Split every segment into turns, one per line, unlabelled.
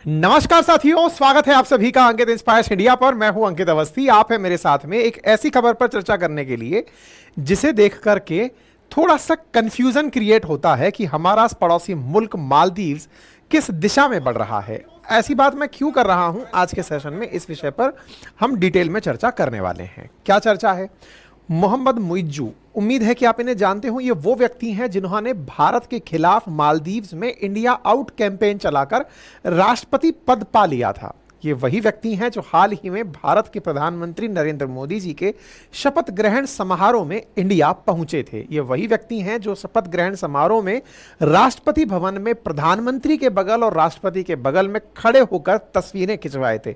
नमस्कार साथियों, स्वागत है आप सभी का अंकित इंस्पायर्स इंडिया पर। मैं हूं अंकित अवस्थी। आप है मेरे साथ में एक ऐसी खबर पर चर्चा करने के लिए जिसे देख करके थोड़ा सा कंफ्यूजन क्रिएट होता है कि हमारा पड़ोसी मुल्क मालदीव्स किस दिशा में बढ़ रहा है। ऐसी बात मैं क्यों कर रहा हूं? आज के सेशन में इस विषय पर हम डिटेल में चर्चा करने वाले हैं। क्या चर्चा है? मोहम्मद मुइज्जू, उम्मीद है कि आप इन्हें जानते हो। ये वो व्यक्ति हैं जिन्होंने भारत के खिलाफ मालदीव्स में इंडिया आउट कैंपेन चलाकर राष्ट्रपति पद पा लिया था। ये वही व्यक्ति हैं जो हाल ही में भारत के प्रधानमंत्री नरेंद्र मोदी जी के शपथ ग्रहण समारोह में इंडिया पहुंचे थे। ये वही व्यक्ति हैं जो शपथ ग्रहण समारोह में राष्ट्रपति भवन में प्रधानमंत्री के बगल और राष्ट्रपति के बगल में खड़े होकर तस्वीरें खिंचवाए थे।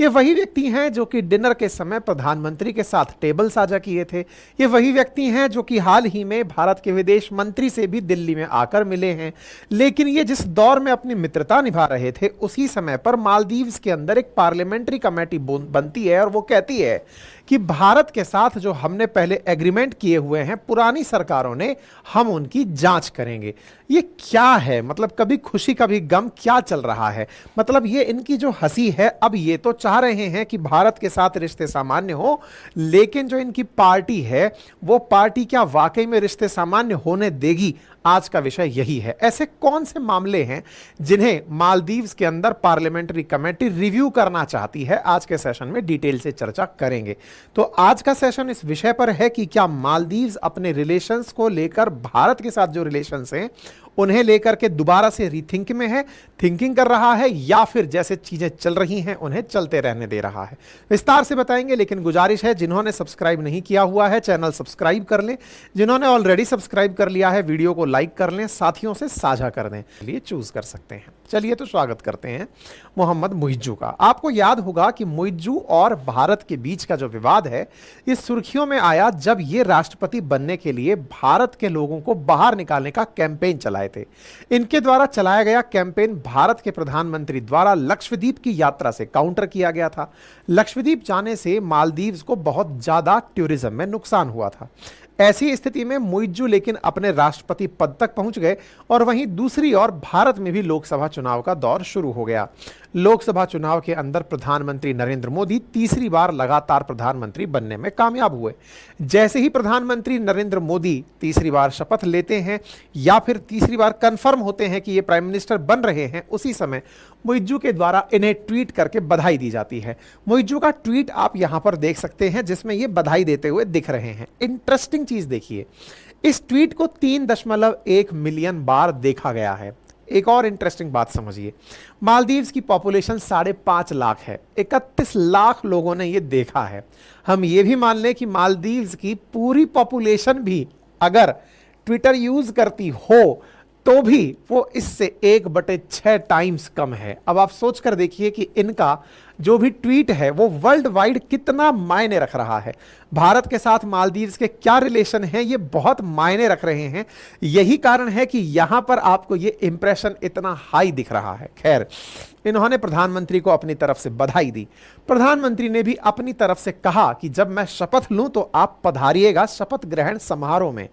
ये वही व्यक्ति हैं जो कि डिनर के समय प्रधानमंत्री के साथ टेबल साझा किए थे। ये वही व्यक्ति हैं जो कि हाल ही में भारत के विदेश मंत्री से भी दिल्ली में आकर मिले हैं। लेकिन ये जिस दौर में अपनी मित्रता निभा रहे थे, उसी समय पर मालदीव्स के अंदर एक पार्लियामेंट्री कमेटी बनती है और वो कहती है कि भारत के साथ जो हमने पहले एग्रीमेंट किए हुए हैं पुरानी सरकारों ने, हम उनकी जांच करेंगे। ये क्या है? मतलब कभी खुशी कभी गम, क्या चल रहा है? मतलब ये इनकी जो हंसी है, अब ये तो चाह रहे हैं कि भारत के साथ रिश्ते सामान्य हो, लेकिन जो इनकी पार्टी है वो पार्टी क्या वाकई में रिश्ते सामान्य होने देगी? आज का विषय यही है। ऐसे कौन से मामले हैं जिन्हें मालदीव्स के अंदर पार्लियामेंट्री कमेटी रिव्यू करना चाहती है? आज के सेशन में डिटेल से चर्चा करेंगे। तो आज का सेशन इस विषय पर है कि क्या मालदीव्स अपने रिलेशंस को लेकर भारत के साथ जो रिलेशंस हैं उन्हें लेकर के दोबारा से रीथिंक में है, थिंकिंग कर रहा है, या फिर जैसे चीजें चल रही हैं उन्हें चलते रहने दे रहा है। विस्तार से बताएंगे, लेकिन गुजारिश है जिन्होंने सब्सक्राइब नहीं किया हुआ है चैनल सब्सक्राइब कर लें। जिन्होंने ऑलरेडी सब्सक्राइब कर लिया है वीडियो को लाइक कर लें, साथियों से साझा कर दें, लिए चूज कर सकते हैं। चलिए तो स्वागत करते हैं मोहम्मद मुइज्जू का। आपको याद होगा कि मुइज्जू और भारत के बीच का जो विवाद है इस सुर्खियों में आया जब ये राष्ट्रपति बनने के लिए भारत के लोगों को बाहर निकालने का कैंपेन चलाए थे। इनके द्वारा चलाया गया कैंपेन भारत के प्रधानमंत्री द्वारा लक्षद्वीप की यात्रा से काउंटर किया गया था। लक्षद्वीप जाने से मालदीव्स को बहुत ज्यादा टूरिज्म में नुकसान हुआ था। ऐसी स्थिति में मुइज्जू लेकिन अपने राष्ट्रपति पद तक पहुंच गए और वहीं दूसरी ओर भारत में भी लोकसभा चुनाव का दौर शुरू हो गया। लोकसभा चुनाव के अंदर प्रधानमंत्री नरेंद्र मोदी तीसरी बार लगातार प्रधानमंत्री बनने में कामयाब हुए। जैसे ही प्रधानमंत्री नरेंद्र मोदी तीसरी बार शपथ लेते हैं या फिर तीसरी बार कंफर्म होते हैं कि ये प्राइम मिनिस्टर बन रहे हैं, उसी समय मुइज्जू के द्वारा इन्हें ट्वीट करके बधाई दी जाती है। मुइज्जू का ट्वीट आप यहां पर देख सकते हैं जिसमें ये बधाई देते हुए दिख रहे हैं। इंटरेस्टिंग चीज देखिए, इस ट्वीट को 3.1 मिलियन बार देखा गया है। एक और इंटरेस्टिंग बात समझिए, मालदीव्स की पॉपुलेशन 5.5 लाख है, 31 लाख लोगों ने यह देखा है। हम ये भी मान लें कि मालदीव्स की पूरी पॉपुलेशन भी अगर ट्विटर यूज करती हो तो भी वो इससे 1/6 टाइम्स कम है। अब आप सोच कर देखिए कि इनका जो भी ट्वीट है वो वर्ल्ड वाइड कितना मायने रख रहा है। भारत के साथ मालदीव्स के क्या रिलेशन हैं, ये बहुत मायने रख रहे हैं। यही कारण है कि यहां पर आपको ये इंप्रेशन इतना हाई दिख रहा है। खैर, इन्होंने प्रधानमंत्री को अपनी तरफ से बधाई दी। प्रधानमंत्री ने भी अपनी तरफ से कहा कि जब मैं शपथ लूं तो आप पधारिएगा शपथ ग्रहण समारोह में।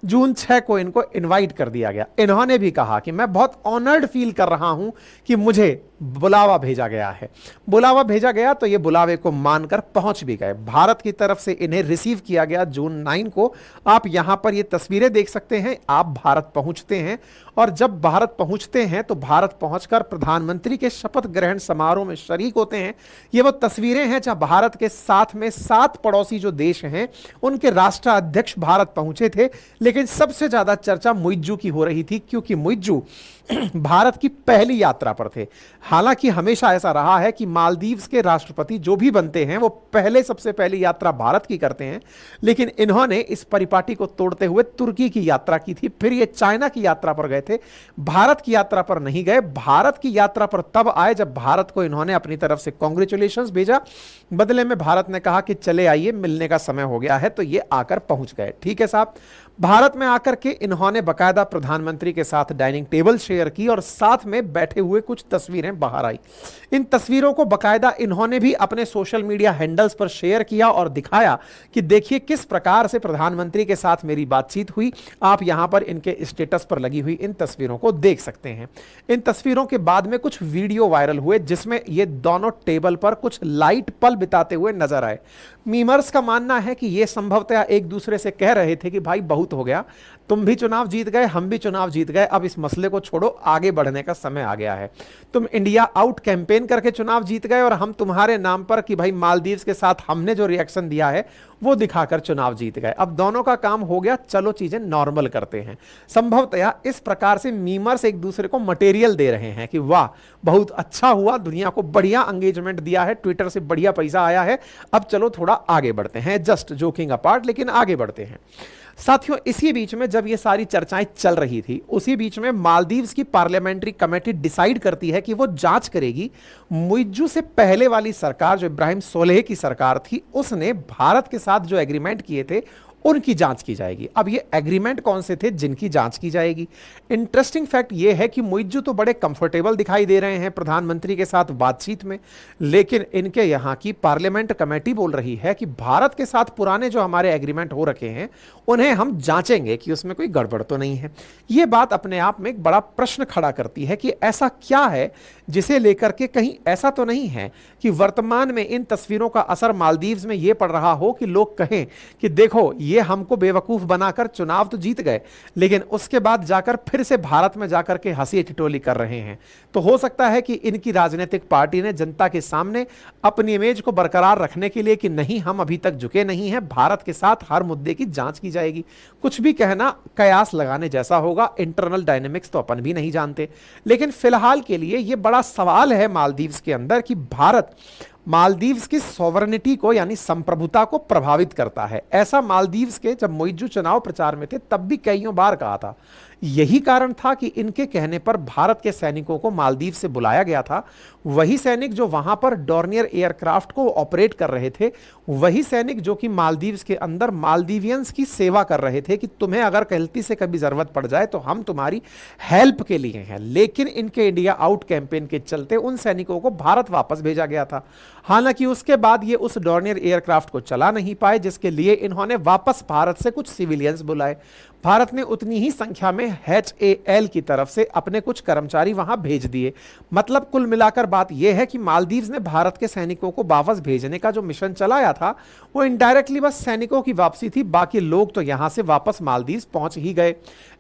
जून 6 को इनको इनवाइट कर दिया गया। इन्होंने भी कहा कि मैं बहुत ऑनर्ड फील कर रहा हूं कि मुझे बुलावा भेजा गया है। बुलावा भेजा गया तो ये बुलावे को मानकर पहुंच भी गए। भारत की तरफ से इन्हें रिसीव किया गया जून 9 को। आप यहां पर ये तस्वीरें देख सकते हैं। आप भारत पहुंचते हैं और जब भारत पहुंचते हैं तो भारत पहुंचकर प्रधानमंत्री के शपथ ग्रहण समारोह में शरीक होते हैं। ये वो तस्वीरें हैं जहां भारत के साथ में 7 पड़ोसी जो देश हैं उनके राष्ट्राध्यक्ष भारत पहुंचे थे। लेकिन सबसे ज्यादा चर्चा मुइज्जू की हो रही थी क्योंकि मुइज्जू भारत की पहली यात्रा पर थे। हालांकि हमेशा ऐसा रहा है कि मालदीव्स के राष्ट्रपति जो भी बनते हैं वो पहले सबसे पहली यात्रा भारत की करते हैं, लेकिन इन्होंने इस परिपाटी को तोड़ते हुए तुर्की की यात्रा की थी, फिर ये चाइना की यात्रा पर गए थे। भारत की यात्रा पर नहीं गए। भारत की यात्रा पर तब आए जब भारत को इन्होंने अपनी तरफ से कांग्रेचुलेशंस भेजा। बदले में भारत ने कहा कि चले आइए, मिलने का समय हो गया है, तो ये आकर पहुंच गए। ठीक है साहब, भारत में आकर के इन्होंने बकायदा प्रधानमंत्री के साथ डाइनिंग टेबल शेयर की और साथ में बैठे हुए कुछ तस्वीरें बाहर आई। इन तस्वीरों को बकायदा इन्होंने भी अपने सोशल मीडिया हैंडल्स पर शेयर किया और दिखाया कि देखिए किस प्रकार से प्रधानमंत्री के साथ मेरी बातचीत हुई। आप यहां पर इनके स्टेटस पर लगी हुई इन तस्वीरों को देख सकते हैं। इन तस्वीरों के बाद में कुछ वीडियो वायरल हुए जिसमें ये दोनों टेबल पर कुछ लाइट पल बिताते हुए नजर आए। मीमर्स का मानना है कि ये संभवतः एक दूसरे से कह रहे थे कि भाई बहुत हो गया, तुम भी चुनाव जीत गए, हम भी चुनाव जीत गए, अब इस मसले को छोड़ो, आगे बढ़ने का समय आ गया है। तुम इंडिया आउट कैंपेन करके चुनाव जीत गए और हम तुम्हारे नाम पर कि भाई मालदीव्स के साथ हमने जो रिएक्शन दिया है वो दिखाकर चुनाव जीत गए। अब दोनों का काम हो गया, चलो चीजें नॉर्मल करते हैं। संभवतः इस प्रकार से मीमर्स एक दूसरे को मटेरियल दे रहे हैं कि वाह बहुत अच्छा हुआ, दुनिया को बढ़िया एंगेजमेंट दिया है, ट्विटर से बढ़िया पैसा आया है, अब चलो थोड़ा आगे बढ़ते हैं। जस्ट जोकिंग अपार्ट, लेकिन आगे बढ़ते हैं। साथियों, इसी बीच में जब ये सारी चर्चाएं चल रही थी, उसी बीच में मालदीव्स की पार्लियामेंट्री कमेटी डिसाइड करती है कि वो जांच करेगी मुइज्जू से पहले वाली सरकार, जो इब्राहिम सोलेह की सरकार थी, उसने भारत के साथ जो एग्रीमेंट किए थे उनकी जांच की जाएगी। अब ये एग्रीमेंट कौन से थे जिनकी जांच की जाएगी? इंटरेस्टिंग फैक्ट ये है कि मुइज्जू तो बड़े कंफर्टेबल दिखाई दे रहे हैं प्रधानमंत्री के साथ बातचीत में, लेकिन इनके यहाँ की पार्लियामेंट कमेटी बोल रही है कि भारत के साथ पुराने जो हमारे एग्रीमेंट हो रखे हैं उन्हें हम जांचेंगे कि उसमें कोई गड़बड़ तो नहीं है। ये बात अपने आप में एक बड़ा प्रश्न खड़ा करती है कि ऐसा क्या है जिसे लेकर के कहीं ऐसा तो नहीं है कि वर्तमान में इन तस्वीरों का असर मालदीव्स में यह पड़ रहा हो कि लोग कहें कि देखो ये हमको बेवकूफ बनाकर चुनाव तो जीत गए, लेकिन उसके बाद जाकर फिर से भारत में जाकर के हंसी ठिठोली कर रहे हैं। तो हो सकता है कि इनकी राजनीतिक पार्टी ने जनता के सामने अपनी इमेज को बरकरार रखने के लिए कि नहीं हम अभी तक झुके नहीं हैं, भारत के साथ हर मुद्दे की जांच की जाएगी। कुछ भी कहना कयास लगाने जैसा होगा, इंटरनल डायनेमिक्स तो अपन भी नहीं जानते। लेकिन फिलहाल के लिए यह बड़ा सवाल है मालदीव्स के अंदर कि भारत मालदीव्स की सॉवरेनिटी को यानी संप्रभुता को प्रभावित करता है। ऐसा मालदीव्स के जब मुइज्जू चुनाव प्रचार में थे तब भी कईयों बार कहा था। यही कारण था कि इनके कहने पर भारत के सैनिकों को मालदीव से बुलाया गया था। वही सैनिक जो वहां पर डॉर्नियर एयरक्राफ्ट को ऑपरेट कर रहे थे, वही सैनिक जो कि मालदीव्स के अंदर मालदीवियंस की सेवा कर रहे थे कि तुम्हें अगर गलती से कभी जरूरत पड़ जाए तो हम तुम्हारी हेल्प के लिए हैं। लेकिन इनके इंडिया आउट कैंपेन के चलते उन सैनिकों को भारत वापस भेजा गया था। हालांकि उसके बाद ये उस डॉर्नियर एयरक्राफ्ट को चला नहीं पाए, जिसके लिए इन्होंने वापस भारत से कुछ सिविलियंस बुलाए। भारत ने उतनी ही संख्या में HAL की तरफ से अपने कुछ कर्मचारी वहां भेज दिए। मतलब कुल मिलाकर बात यह है कि मालदीव्स ने भारत के सैनिकों को वापस भेजने का जो मिशन चलाया था वो इनडायरेक्टली बस सैनिकों की वापसी थी, बाकी लोग तो यहां से वापस मालदीव्स पहुंच ही गए।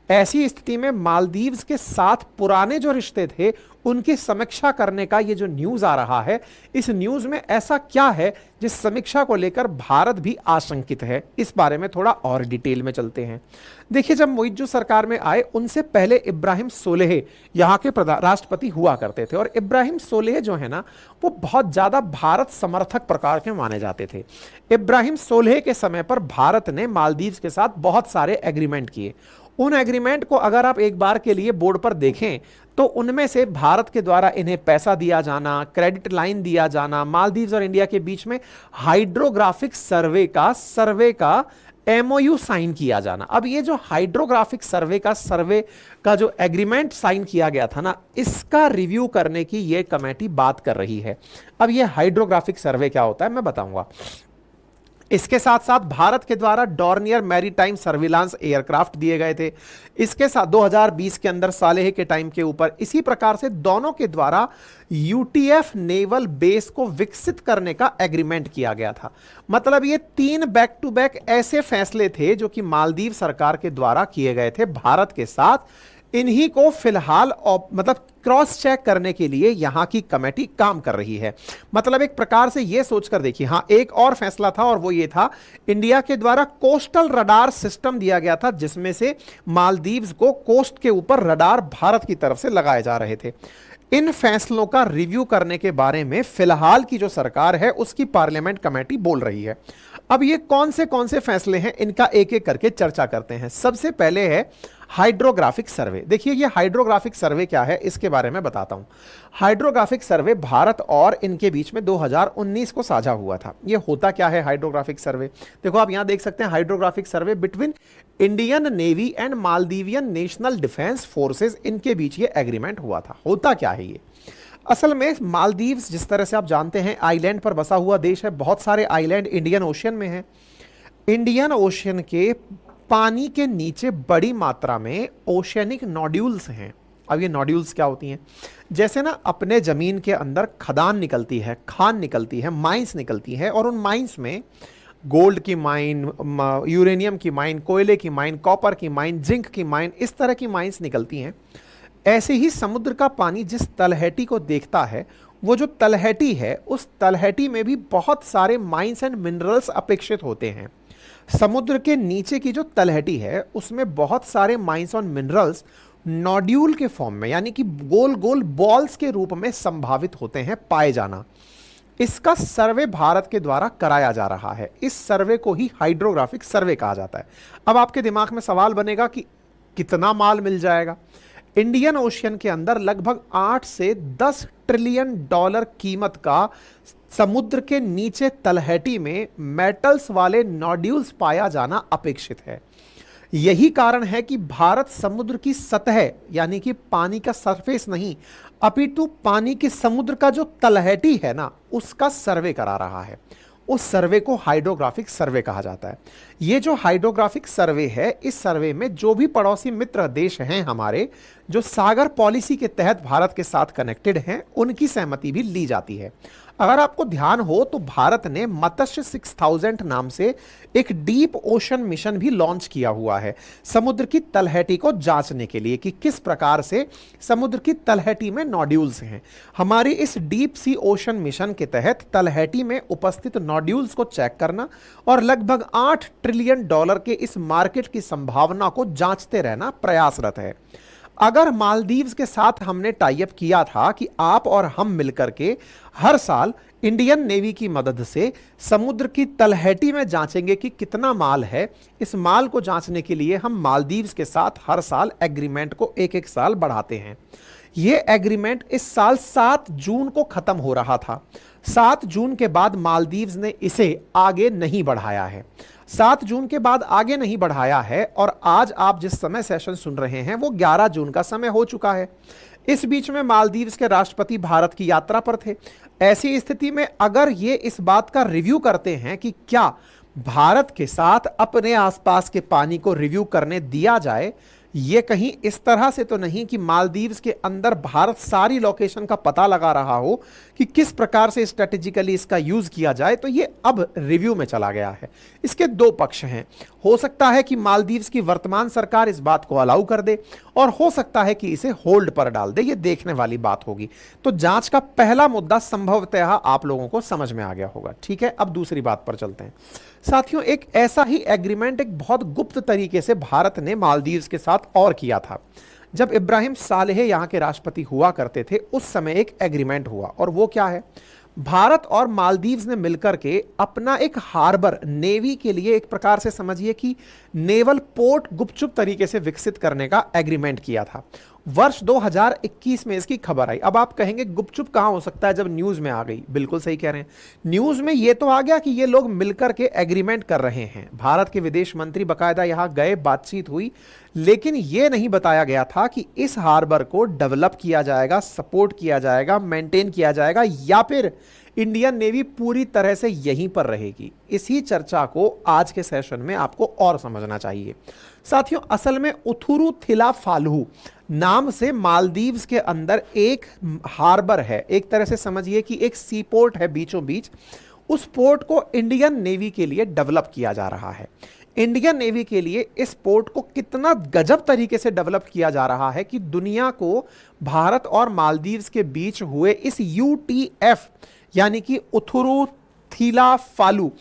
ऐसी स्थिति में मालदीव्स के साथ पुराने जो रिश्ते थे उनकी समीक्षा करने का ये जो न्यूज आ रहा है, इस न्यूज में ऐसा क्या है जिस समीक्षा को लेकर भारत भी आशंकित है, इस बारे में थोड़ा और डिटेल में चलते हैं। देखिए, जब मुइज्जू सरकार में आए उनसे पहले इब्राहिम सोलेह यहाँ के राष्ट्रपति हुआ करते थे, और इब्राहिम सोलेह जो है ना वो बहुत ज्यादा भारत समर्थक प्रकार के माने जाते थे। इब्राहिम सोलेह के समय पर भारत ने मालदीव्स के साथ बहुत सारे एग्रीमेंट किए। उन एग्रीमेंट को अगर आप एक बार के लिए बोर्ड पर देखें तो उनमें से भारत के द्वारा इन्हें पैसा दिया जाना, क्रेडिट लाइन दिया जाना, मालदीव्स और इंडिया के बीच में हाइड्रोग्राफिक सर्वे का MOU साइन किया जाना। अब ये जो हाइड्रोग्राफिक सर्वे का जो एग्रीमेंट साइन किया गया था ना, इसका रिव्यू करने की ये कमेटी बात कर रही है। अब ये हाइड्रोग्राफिक सर्वे क्या होता है मैं बताऊंगा। इसके साथ साथ भारत के द्वारा डॉर्नियर मैरीटाइम सर्विलांस एयरक्राफ्ट दिए गए थे। इसके साथ 2020 के अंदर सालेह के टाइम के ऊपर इसी प्रकार से दोनों के द्वारा UTF नेवल बेस को विकसित करने का एग्रीमेंट किया गया था। मतलब ये 3 बैक टू बैक ऐसे फैसले थे जो कि मालदीव सरकार के द्वारा किए गए थे भारत के साथ। इन्हीं को फिलहाल मतलब क्रॉस चेक करने के लिए यहां की कमेटी काम कर रही है। मतलब एक प्रकार से यह सोचकर देखिए, हां एक और फैसला था और वो ये था, इंडिया के द्वारा कोस्टल रडार सिस्टम दिया गया था जिसमें से मालदीव्स को कोस्ट के ऊपर रडार भारत की तरफ से लगाए जा रहे थे। इन फैसलों का रिव्यू करने के बारे में फिलहाल की जो सरकार है उसकी पार्लियामेंट कमेटी बोल रही है। अब ये कौन से फैसले हैं, इनका एक एक करके चर्चा करते हैं। सबसे पहले है हाइड्रोग्राफिक सर्वे। देखिए, ये हाइड्रोग्राफिक सर्वे क्या है इसके बारे में बताता हूं। हाइड्रोग्राफिक सर्वे भारत और इनके बीच में 2019 को साझा हुआ था। ये होता क्या है हाइड्रोग्राफिक सर्वे? देखो आप यहां देख सकते हैं, hydrographic survey between Indian navy and Maldivian national defence forces, इनके बीच ये एग्रीमेंट हुआ था। होता क्या है ये? असल में मालदीव्स जिस तरह से आप जानते हैं आइलैंड पर बसा हुआ देश है, बहुत सारे आइलैंड इंडियन ओशियन में हैं। इंडियन ओशियन के पानी के नीचे बड़ी मात्रा में ओशियनिक नोड्यूल्स हैं। अब ये नोड्यूल्स क्या होती हैं? जैसे ना अपने ज़मीन के अंदर खदान निकलती है, खान निकलती है, माइंस निकलती है, और उन माइंस में गोल्ड की माइन, यूरेनियम की माइन, कोयले की माइन, कॉपर की माइन, जिंक की माइन, इस तरह की माइंस निकलती हैं। ऐसे ही समुद्र का पानी जिस तलहटी को देखता है, वो जो तलहटी है उस तलहटी में भी बहुत सारे माइंस एंड मिनरल्स अपेक्षित होते हैं। समुद्र के नीचे की जो तलहटी है उसमें बहुत सारे माइंस और मिनरल्स नोड्यूल के फॉर्म में, यानी कि गोल गोल बॉल्स के रूप में संभावित होते हैं पाए जाना। इसका सर्वे भारत के द्वारा कराया जा रहा है। इस सर्वे को ही हाइड्रोग्राफिक सर्वे कहा जाता है। अब आपके दिमाग में सवाल बनेगा कि कितना माल मिल जाएगा? इंडियन ओशियन के अंदर लगभग 8 से 10 ट्रिलियन डॉलर कीमत का समुद्र के नीचे तलहटी में मेटल्स वाले नोड्यूल्स पाया जाना अपेक्षित है। यही कारण है कि भारत समुद्र की सतह, यानी कि पानी का सरफेस नहीं, अपितु पानी की समुद्र का जो तलहटी है ना, उसका सर्वे करा रहा है। उस सर्वे को हाइड्रोग्राफिक सर्वे कहा जाता है। ये जो हाइड्रोग्राफिक सर्वे है, इस सर्वे में जो भी पड़ोसी मित्र देश हैं हमारे, जो सागर पॉलिसी के तहत भारत के साथ कनेक्टेड हैं, उनकी सहमति भी ली जाती है। अगर आपको ध्यान हो तो भारत ने मत्स्य 6000 नाम से एक डीप ओशन मिशन भी लॉन्च किया हुआ है, समुद्र की तलहटी को जांचने के लिए कि किस प्रकार से समुद्र की तलहटी में नोड्यूल्स हैं। हमारी इस डीप सी ओशन मिशन के तहत तलहटी में उपस्थित नोड्यूल्स को चेक करना और लगभग 8 ट्रिलियन डॉलर के इस मार्केट की संभावना को जांचते रहना प्रयासरत है। अगर मालदीव्स के साथ हमने टाई अप किया था कि आप और हम मिलकर के हर साल इंडियन नेवी की मदद से समुद्र की तलहटी में जांचेंगे कि कितना माल है, इस माल को जांचने के लिए हम मालदीव्स के साथ हर साल एग्रीमेंट को एक एक साल बढ़ाते हैं। यह एग्रीमेंट इस साल 7 जून को खत्म हो रहा था। 7 जून के बाद मालदीव्स ने इसे आगे नहीं बढ़ाया है। 7 जून के बाद आगे नहीं बढ़ाया है और आज आप जिस समय सेशन सुन रहे हैं वो 11 जून का समय हो चुका है। इस बीच में मालदीव्स के राष्ट्रपति भारत की यात्रा पर थे। ऐसी स्थिति में अगर ये इस बात का रिव्यू करते हैं कि क्या भारत के साथ अपने आसपास के पानी को रिव्यू करने दिया जाए, ये कहीं इस तरह से तो नहीं कि मालदीव्स के अंदर भारत सारी लोकेशन का पता लगा रहा हो कि किस प्रकार से स्ट्रेटेजिकली इसका यूज किया जाए, तो ये अब रिव्यू में चला गया है। इसके 2 पक्ष हैं। हो सकता है कि मालदीव्स की वर्तमान सरकार इस बात को अलाउ कर दे और हो सकता है कि इसे होल्ड पर डाल दे। ये देखने वाली बात होगी। तो जांच का पहला मुद्दा संभवतः आप लोगों को समझ में आ गया होगा। ठीक है, अब दूसरी बात पर चलते हैं। साथियों, एक ऐसा ही एग्रीमेंट एक बहुत गुप्त तरीके से भारत ने मालदीव्स के साथ और किया था। जब इब्राहिम सालेह यहां के राष्ट्रपति हुआ करते थे, उस समय एक एग्रीमेंट हुआ, और वो क्या है? भारत और मालदीव्स ने मिलकर के अपना एक हार्बर, नेवी के लिए एक प्रकार से समझिए कि नेवल पोर्ट गुपचुप तरीके से विकसित करने का एग्रीमेंट किया था। वर्ष 2021 में इसकी खबर आई। अब आप कहेंगे गुपचुप कहां हो सकता है जब न्यूज में आ गई? बिल्कुल सही कह रहे हैं, न्यूज में ये तो आ गया कि ये लोग मिलकर के एग्रीमेंट कर रहे हैं। भारत के विदेश मंत्री बकायदा यहां गए, बातचीत हुई, लेकिन यह नहीं बताया गया था कि इस हार्बर को डेवलप किया जाएगा, सपोर्ट किया जाएगा, मेंटेन किया जाएगा, या फिर इंडियन नेवी पूरी तरह से यहीं पर रहेगी। इसी चर्चा को आज के सेशन में आपको और समझना चाहिए। साथियों, असल में उथुरु थिला फालहू नाम से मालदीव्स के अंदर एक हार्बर है, एक तरह से समझिए कि एक सी पोर्ट है बीचों बीच। उस पोर्ट को इंडियन नेवी के लिए डेवलप किया जा रहा है। इंडियन नेवी के लिए इस पोर्ट को कितना गजब तरीके से डेवलप किया जा रहा है कि दुनिया को भारत और मालदीव्स के बीच हुए इस यूटीएफ यानी कि उथुरु थीला फालू,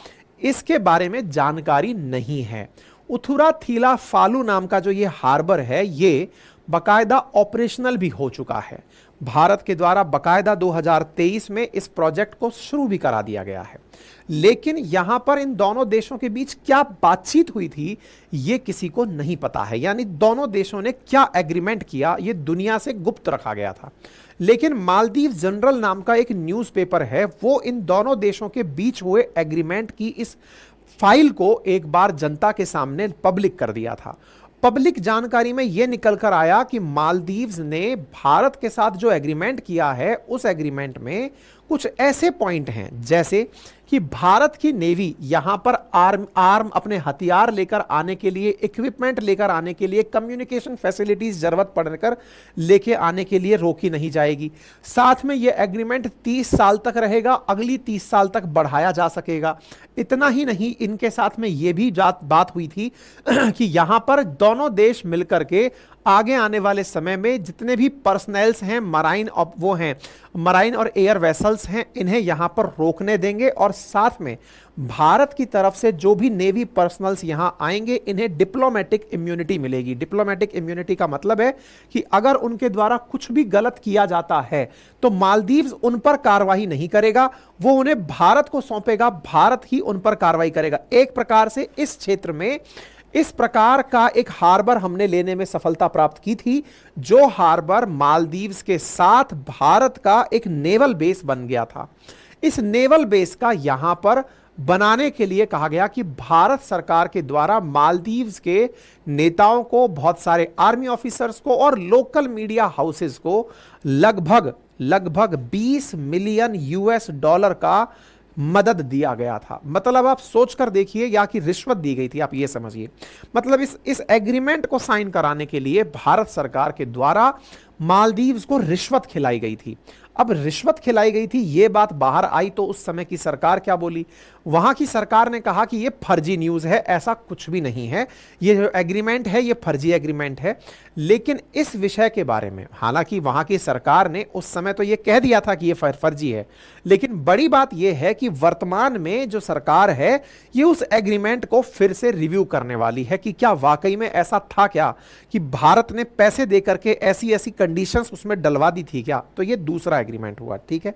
इसके बारे में जानकारी नहीं है। उथुरा थीला फालू नाम का जो ये हार्बर है, ये बकायदा ऑपरेशनल भी हो चुका है। भारत के द्वारा बकायदा 2023 में इस प्रोजेक्ट को शुरू भी करा दिया गया है। लेकिन यहां पर इन दोनों देशों के बीच क्या बातचीत हुई थी, यह किसी को नहीं पता है। यानी दोनों देशों ने क्या एग्रीमेंट किया, यह दुनिया से गुप्त रखा गया था। लेकिन मालदीव जनरल नाम का एक न्यूज़पेपर है, वो इन दोनों देशों के बीच हुए एग्रीमेंट की इस फाइल को एक बार जनता के सामने पब्लिक कर दिया था। पब्लिक जानकारी में यह निकल कर आया कि मालदीव्स ने भारत के साथ जो एग्रीमेंट किया है उस एग्रीमेंट में कुछ ऐसे पॉइंट हैं जैसे कि भारत की नेवी यहां पर आर्म अपने हथियार लेकर आने के लिए, इक्विपमेंट लेकर आने के लिए, कम्युनिकेशन फैसिलिटीज जरूरत पड़ने कर लेके आने के लिए रोकी नहीं जाएगी। साथ में यह एग्रीमेंट 30 साल तक रहेगा, अगली 30 साल तक बढ़ाया जा सकेगा। इतना ही नहीं, इनके साथ में यह भी बात हुई थी कि यहां पर दोनों देश मिलकर के आगे आने वाले समय में जितने भी पर्सनल्स हैं, मराइन और एयर वेसल्स हैं, इन्हें यहां पर रोकने देंगे और साथ में भारत की तरफ से जो भी नेवी पर्सनल्स यहां आएंगे इन्हें डिप्लोमेटिक इम्यूनिटी मिलेगी। डिप्लोमेटिक इम्यूनिटी का मतलब है कि अगर उनके द्वारा कुछ भी गलत किया जाता है तो मालदीव्स उन पर कार्रवाई नहीं करेगा, वो उन्हें भारत को सौंपेगा, भारत ही उन पर कार्रवाई करेगा। एक प्रकार से इस क्षेत्र में इस प्रकार का एक हार्बर हमने लेने में सफलता प्राप्त की थी, जो हार्बर मालदीव्स के साथ भारत का एक नेवल बेस बन गया था। इस नेवल बेस का यहां पर बनाने के लिए कहा गया कि भारत सरकार के द्वारा मालदीव्स के नेताओं को, बहुत सारे आर्मी ऑफिसर्स को और लोकल मीडिया हाउसेस को लगभग 20 मिलियन US$ का मदद दिया गया था। मतलब आप सोच कर देखिए, या कि रिश्वत दी गई थी, आप ये समझिए। मतलब इस एग्रीमेंट को साइन कराने के लिए भारत सरकार के द्वारा मालदीव्स को रिश्वत खिलाई गई थी। अब रिश्वत खिलाई गई थी, यह बात बाहर आई तो उस समय की सरकार क्या बोली? वहां की सरकार ने कहा कि यह फर्जी न्यूज है, ऐसा कुछ भी नहीं है, यह जो एग्रीमेंट है यह फर्जी एग्रीमेंट है। लेकिन इस विषय के बारे में, हालांकि वहां की सरकार ने उस समय तो यह कह दिया था कि यह फर्जी है, लेकिन बड़ी बात यह है कि वर्तमान में जो सरकार है यह उस एग्रीमेंट को फिर से रिव्यू करने वाली है कि क्या वाकई में ऐसा था क्या, कि भारत ने पैसे देकर के ऐसी कंडीशंस उसमें डलवा दी थी क्या। तो यह दूसरा एग्रीमेंट हुआ, ठीक है।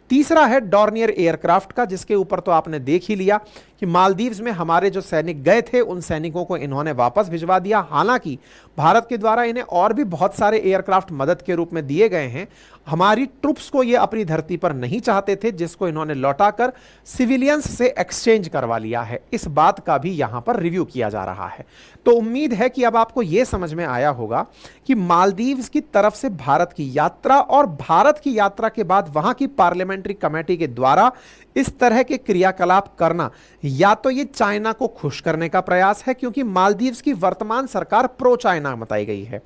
तीसरा है डॉर्नियर एयरक्राफ्ट का, जिसके ऊपर तो आपने देख ही लिया कि मालदीव्स में हमारे जो सैनिक गए थे उन सैनिकों को इन्होंने वापस भिजवा दिया। हालांकि भारत के द्वारा इन्हें और भी बहुत सारे एयरक्राफ्ट मदद के रूप में दिए गए हैं। हमारी ट्रुप्स को ये अपनी धरती पर नहीं चाहते थे, जिसको इन्होंने लौटाकर सिविलियंस से एक्सचेंज करवा लिया है। इस बात का भी यहां पर रिव्यू किया जा रहा है। तो उम्मीद है कि अब आपको यह समझ में आया होगा कि मालदीव्स की तरफ से भारत की यात्रा और भारत की यात्रा के बाद वहां की पार्लियामेंट्री कमेटी के द्वारा इस तरह के क्रियाकलाप करना, या तो ये चाइना को खुश करने का प्रयास है, क्योंकि मालदीव्स की वर्तमान सरकार प्रो चाइना बताई गई है।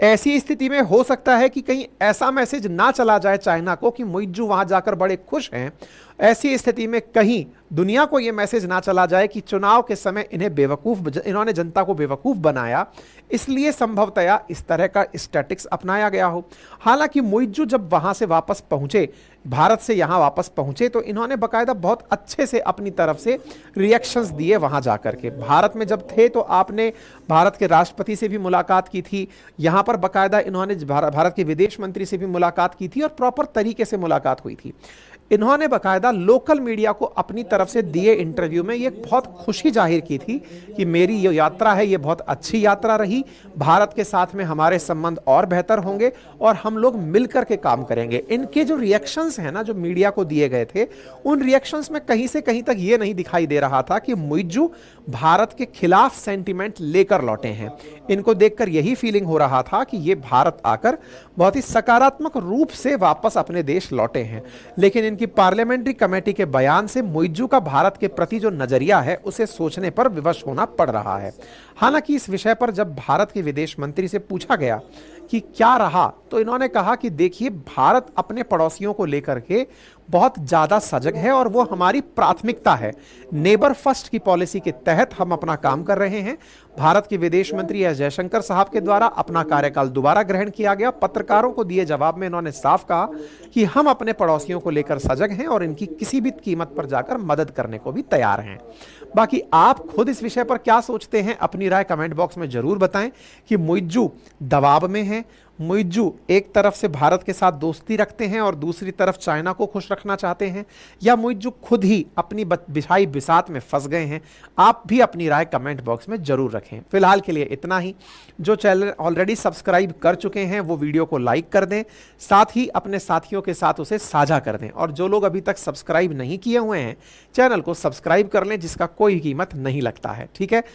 ऐसी स्थिति में हो सकता है कि कहीं ऐसा मैसेज ना चला जाए चाइना को कि मुइज्जू वहां जाकर बड़े खुश हैं। ऐसी स्थिति में कहीं दुनिया को यह मैसेज ना चला जाए कि चुनाव के समय इन्होंने जनता को बेवकूफ बनाया, इसलिए संभवतया इस तरह का स्टैटिक्स अपनाया गया हो। हालांकि मुइज्जू जब वहां से वापस पहुंचे, भारत से यहां वापस पहुंचे, तो इन्होंने बकायदा बहुत अच्छे से अपनी तरफ से रिएक्शंस दिए वहां जाकर के। भारत में जब थे तो आपने भारत के राष्ट्रपति से भी मुलाकात की थी, यहां पर बकायदा इन्होंने भारत के विदेश मंत्री से भी मुलाकात की थी और प्रॉपर तरीके से मुलाकात हुई थी। इन्होंने बकायदा लोकल मीडिया को अपनी तरफ से दिए इंटरव्यू में ये बहुत खुशी जाहिर की थी कि मेरी ये यात्रा है, ये बहुत अच्छी यात्रा रही, भारत के साथ में हमारे संबंध और बेहतर होंगे और हम लोग मिलकर के काम करेंगे। इनके जो रिएक्शंस हैं ना, जो मीडिया को दिए गए थे, उन रिएक्शंस में कहीं से कहीं तक ये नहीं दिखाई दे रहा था कि मुइज्जू भारत के खिलाफ सेंटिमेंट लेकर लौटे हैं। इनको देखकर यही फीलिंग हो रहा था कि ये भारत आकर बहुत ही सकारात्मक रूप से वापस अपने देश लौटे हैं। लेकिन इनकी पार्लियामेंट्री कमेटी के बयान से मुइज्जू का भारत के प्रति जो नजरिया है उसे सोचने पर विवश होना पड़ रहा है। हालांकि इस विषय पर जब भारत के विदेश मंत्री से पूछा गया कि क्या रहा, तो इन्होंने कहा कि देखिए, भारत अपने पड़ोसियों को लेकर के बहुत ज्यादा सजग है और वो हमारी प्राथमिकता है। नेबर फर्स्ट की पॉलिसी के तहत हम अपना काम कर रहे हैं। भारत के विदेश मंत्री एस जयशंकर साहब के द्वारा अपना कार्यकाल दोबारा ग्रहण किया गया। पत्रकारों को दिए जवाब में इन्होंने साफ कहा कि हम अपने पड़ोसियों को लेकर सजग हैं और इनकी किसी भी कीमत पर जाकर मदद करने को भी तैयार हैं। बाकी आप खुद इस विषय पर क्या सोचते हैं, अपनी राय कमेंट बॉक्स में जरूर बताएं कि मुइज्जू दबाव में है, मुइज्जू एक तरफ से भारत के साथ दोस्ती रखते हैं और दूसरी तरफ चाइना को खुश रखना चाहते हैं, या मुइज्जू खुद ही अपनी बिछाई बिसात में फंस गए हैं। आप भी अपनी राय कमेंट बॉक्स में जरूर रखें। फिलहाल के लिए इतना ही। जो चैनल ऑलरेडी सब्सक्राइब कर चुके हैं वो वीडियो को लाइक कर दें, साथ ही अपने साथियों के साथ उसे साझा कर दें, और जो लोग अभी तक सब्सक्राइब नहीं किए हुए हैं चैनल को सब्सक्राइब कर लें, जिसका कोई कीमत नहीं लगता है। ठीक है।